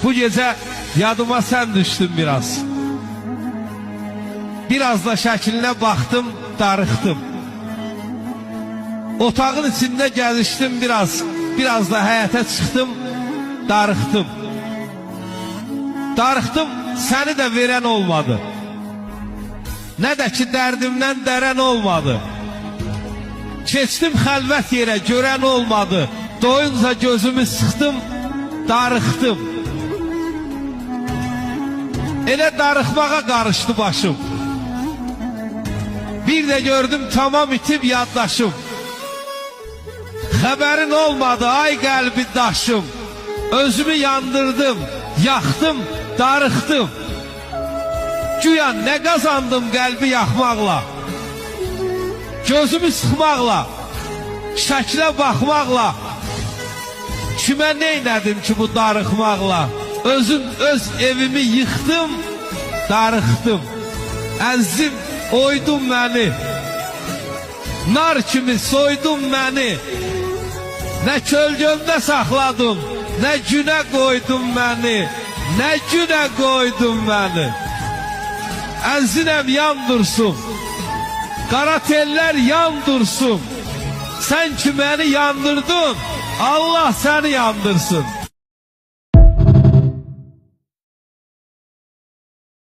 Bu gece yadıma sen düştün biraz. Biraz da şəklinə baxdım, darıxdım. Otağın içində gəzişdim biraz da həyətə çıxdım, darıxdım. Darıxdım, səni də verən olmadı. Nə də ki dərdimdən dərən olmadı. Keçdim xəlvət yerə, görən olmadı. Doyunca gözümü sıxdım, darıxdım. Elə darıxmağa qarışdı başım. Bir də gördüm tamam itib yaddaşım. Xəbərin olmadı ay qəlbi daşım. Özümü yandırdım, yaxdım, darıxdım. Güya nə qazandım qəlbi yaxmaqla, gözümü sıxmaqla, şəklə baxmaqla. Kimə neynədim ki bu darıxmaqla? Öz evimi yıxdım, darıxdım. Əzim oydun məni, nar kimi soydun məni. Nə kölgəmdə saxladın, nə günə qoydun məni, nə günə qoydun məni. Əzinəm yan dursun, qara tellər yan dursun. Sən ki məni yandırdın, Allah səni yandırsın.